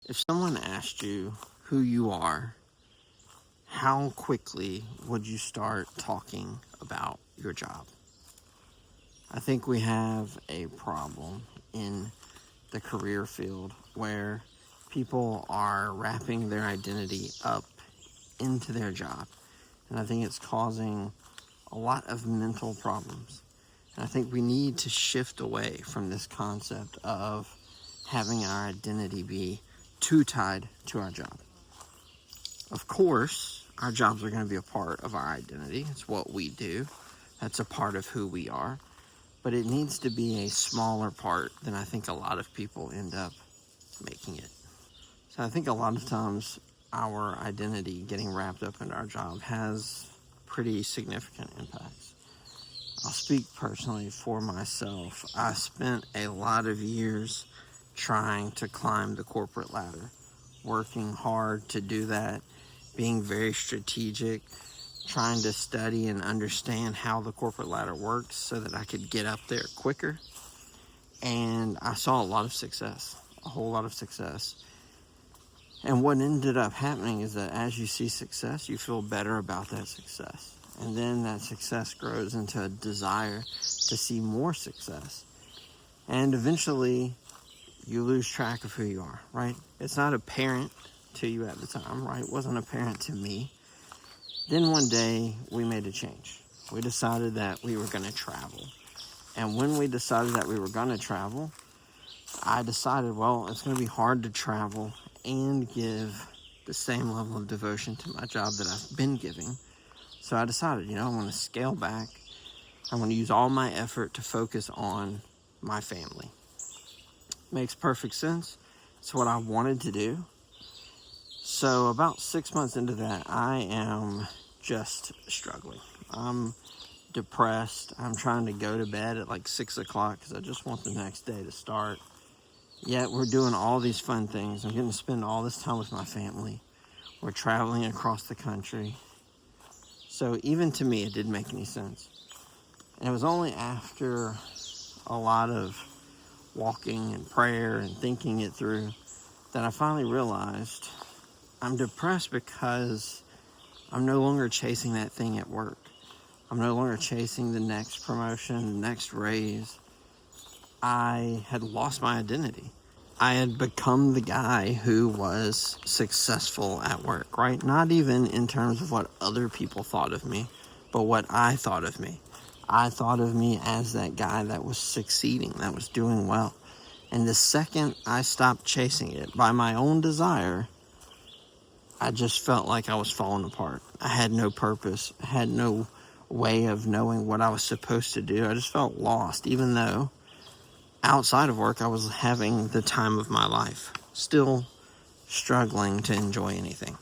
If someone asked you who you are, how quickly would you start talking about your job? I think we have a problem in the career field where people are wrapping their identity up into their job. And I think it's causing a lot of mental problems. And I think we need to shift away from this concept of having our identity be too tied to our job. Of course, our jobs are going to be a part of our identity. It's what we do. That's a part of who we are. But it needs to be a smaller part than I think a lot of people end up making it. So I think a lot of times our identity getting wrapped up in our job has pretty significant impacts. I'll speak personally for myself. I spent a lot of years trying to climb the corporate ladder, working hard to do that, being very strategic, trying to study and understand how the corporate ladder works so that I could get up there quicker. And I saw a lot of success, a whole lot of success. And what ended up happening is that as you see success, you feel better about that success. And then that success grows into a desire to see more success. And eventually, you lose track of who you are, right? It's not apparent to you at the time, right? It wasn't apparent to me. Then one day, we made a change. We decided that we were going to travel. And when we decided that we were going to travel, I decided, well, it's going to be hard to travel and give the same level of devotion to my job that I've been giving. So I decided, I want to scale back. I want to use all my effort to focus on my family. Makes perfect sense. It's what I wanted to do. So about 6 months into that, I am just struggling. I'm depressed. I'm trying to go to bed at like 6 o'clock because I just want the next day to start. Yet we're doing all these fun things. I'm getting to spend all this time with my family. We're traveling across the country. So even to me, it didn't make any sense. And it was only after a lot of walking and prayer and thinking it through that I finally realized I'm depressed because I'm no longer chasing that thing at work. I'm no longer chasing the next promotion, the next raise. I had lost my identity. I had become the guy who was successful at work, right? Not even in terms of what other people thought of me, but what I thought of me. I thought of me as that guy that was succeeding, that was doing well. And the second I stopped chasing it by my own desire, I just felt like I was falling apart. I had no purpose. I had no way of knowing what I was supposed to do. I just felt lost, even though outside of work, I was having the time of my life, still struggling to enjoy anything.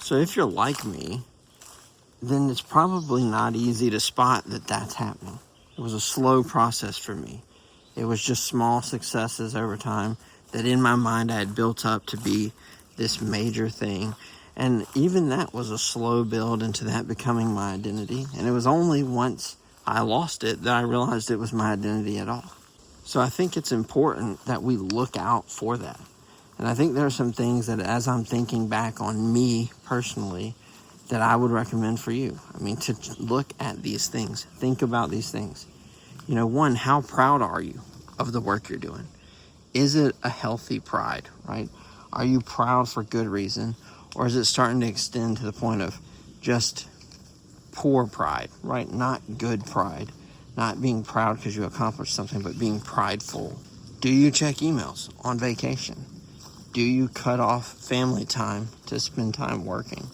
So if you're like me, then it's probably not easy to spot that that's happening. It was a slow process for me. It was just small successes over time that in my mind I had built up to be this major thing. And even that was a slow build into that becoming my identity. And it was only once I lost it that I realized it was my identity at all. So I think it's important that we look out for that. And I think there are some things that as I'm thinking back on me personally, that I would recommend for you. I mean, to look at these things, think about these things. One, how proud are you of the work you're doing? Is it a healthy pride, right? Are you proud for good reason? Or is it starting to extend to the point of just poor pride, right? Not good pride. Not being proud because you accomplished something, but being prideful. Do you check emails on vacation? Do you cut off family time to spend time working?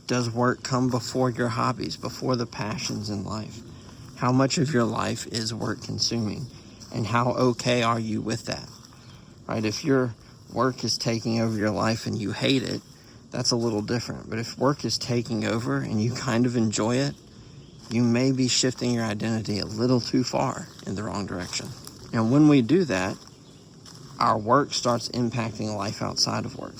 Does work come before your hobbies, before the passions in life? How much of your life is work consuming? And how okay are you with that? Right? If your work is taking over your life and you hate it, that's a little different. But if work is taking over and you kind of enjoy it, you may be shifting your identity a little too far in the wrong direction. And when we do that, our work starts impacting life outside of work,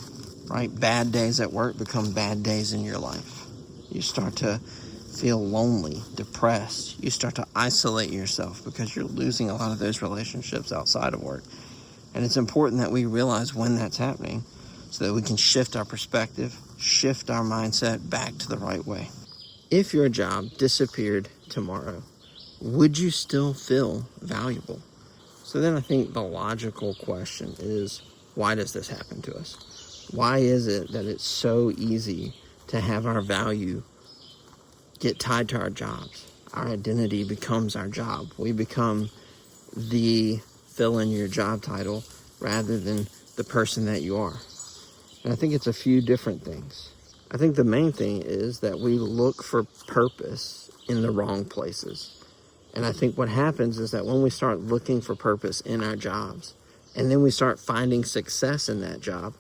right? Bad days at work become bad days in your life. You start to feel lonely, depressed. You start to isolate yourself because you're losing a lot of those relationships outside of work. And it's important that we realize when that's happening so that we can shift our perspective, shift our mindset back to the right way. If your job disappeared tomorrow, would you still feel valuable? So then I think the logical question is, why does this happen to us? Why is it that it's so easy to have our value get tied to our jobs? Our identity becomes our job. We become the fill in your job title rather than the person that you are. And I think it's a few different things. I think the main thing is that we look for purpose in the wrong places. And I think what happens is that when we start looking for purpose in our jobs, and then we start finding success in that job,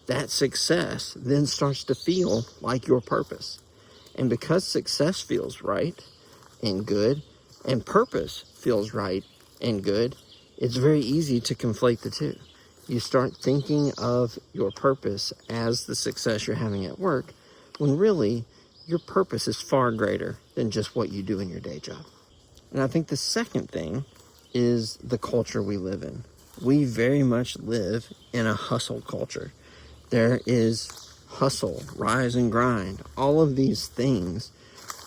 that success then starts to feel like your purpose. And because success feels right and good, and purpose feels right and good, it's very easy to conflate the two. You start thinking of your purpose as the success you're having at work, when really your purpose is far greater than just what you do in your day job. And I think the second thing is the culture we live in. We very much live in a hustle culture. There is hustle, rise and grind, all of these things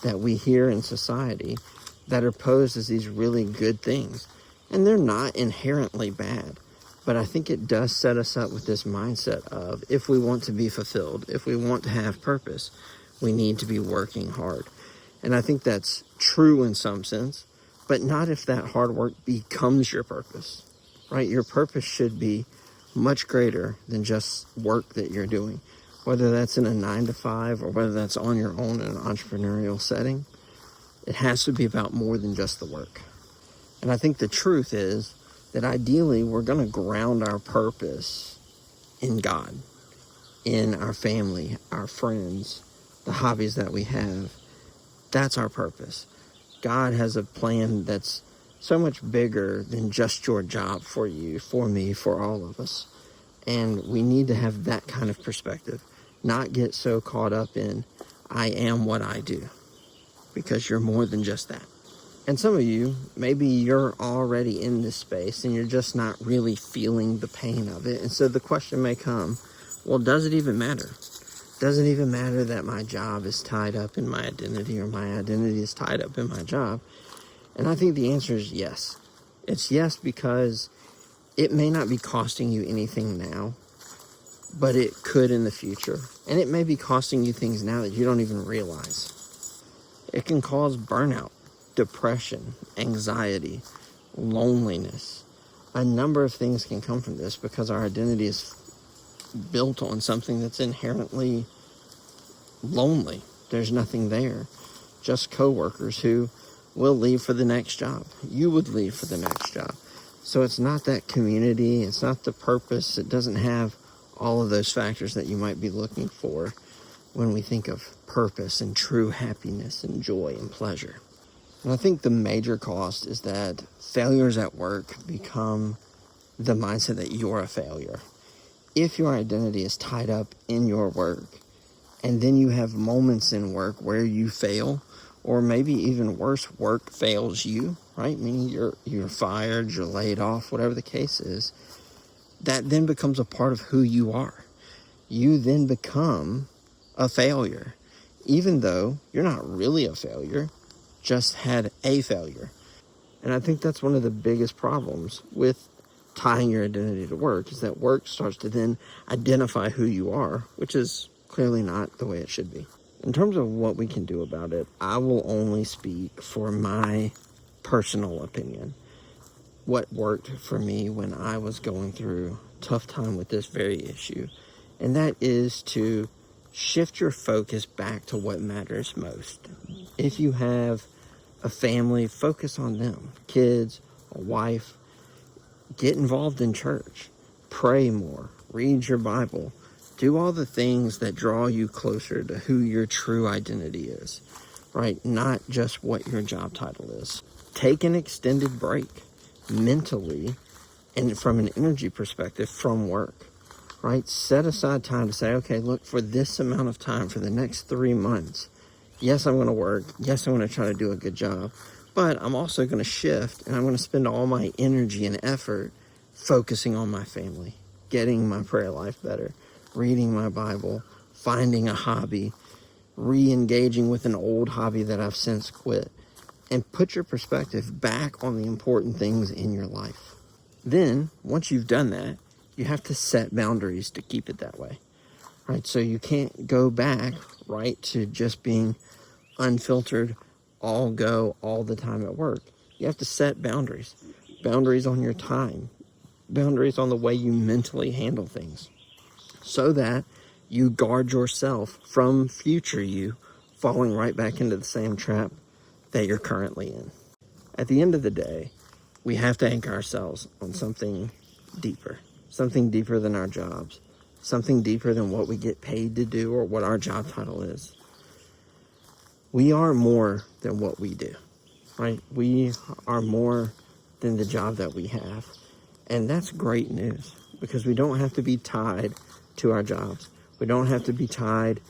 that we hear in society that are posed as these really good things. And they're not inherently bad. But I think it does set us up with this mindset of, if we want to be fulfilled, if we want to have purpose, we need to be working hard. And I think that's true in some sense, but not if that hard work becomes your purpose, right? Your purpose should be much greater than just work that you're doing, whether that's in a 9-to-5 or whether that's on your own in an entrepreneurial setting. It has to be about more than just the work. And I think the truth is that ideally we're going to ground our purpose in God, in our family, our friends, the hobbies that we have. That's our purpose. God has a plan that's so much bigger than just your job for you, for me, for all of us. And we need to have that kind of perspective, not get so caught up in, I am what I do, because you're more than just that. And some of you, maybe you're already in this space and you're just not really feeling the pain of it. And so the question may come, well, does it even matter? Does it even matter that my job is tied up in my identity, or my identity is tied up in my job? And I think the answer is yes. It's yes, because it may not be costing you anything now, but it could in the future. And it may be costing you things now that you don't even realize. It can cause burnout, depression, anxiety, loneliness. A number of things can come from this because our identity is built on something that's inherently lonely. There's nothing there. Just coworkers who will leave for the next job. You would leave for the next job. So it's not that community. It's not the purpose. It doesn't have all of those factors that you might be looking for when we think of purpose and true happiness and joy and pleasure. And I think the major cost is that failures at work become the mindset that you're a failure. If your identity is tied up in your work, and then you have moments in work where you fail, or maybe even worse, work fails you, right? Meaning you're fired, you're laid off, whatever the case is, that then becomes a part of who you are. You then become a failure, even though you're not really a failure, just had a failure. And I think that's one of the biggest problems with tying your identity to work, is that work starts to then identify who you are, which is clearly not the way it should be. In terms of what we can do about it, I will only speak for my personal opinion. What worked for me when I was going through a tough time with this very issue, and that is to shift your focus back to what matters most. If you have a family, focus on them. Kids, a wife, get involved in church. Pray more. Read your Bible. Do all the things that draw you closer to who your true identity is, right? Not just what your job title is. Take an extended break mentally and from an energy perspective from work, right? Set aside time to say, okay, look, for this amount of time, for the next 3 months, yes, I'm going to work. Yes, I'm going to try to do a good job. But I'm also going to shift, and I'm going to spend all my energy and effort focusing on my family, getting my prayer life better, reading my Bible, finding a hobby, re-engaging with an old hobby that I've since quit, and put your perspective back on the important things in your life. Then, once you've done that, you have to set boundaries to keep it that way, right? So you can't go back, right, to just being unfiltered, all go, all the time at work. You have to set boundaries. Boundaries on your time. Boundaries on the way you mentally handle things. So that you guard yourself from future you falling right back into the same trap that you're currently in. At the end of the day, we have to anchor ourselves on something deeper than our jobs, something deeper than what we get paid to do or what our job title is. We are more than what we do, right? We are more than the job that we have. And that's great news because we don't have to be tied to our jobs. We don't have to be tied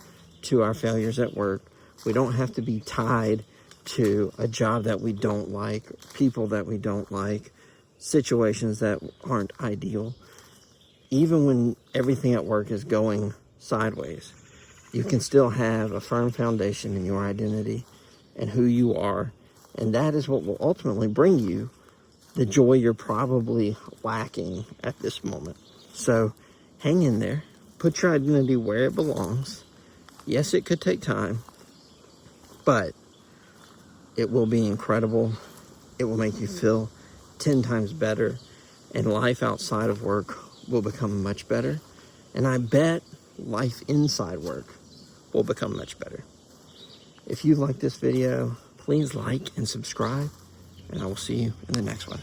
to our failures at work. We don't have to be tied to a job that we don't like, people that we don't like, situations that aren't ideal. Even when everything at work is going sideways, you can still have a firm foundation in your identity and who you are. And that is what will ultimately bring you the joy you're probably lacking at this moment. So hang in there. Put your identity where it belongs. Yes, it could take time, but it will be incredible. It will make you feel 10 times better, and life outside of work will become much better. And I bet life inside work will become much better. If you like this video, please like and subscribe, and I will see you in the next one.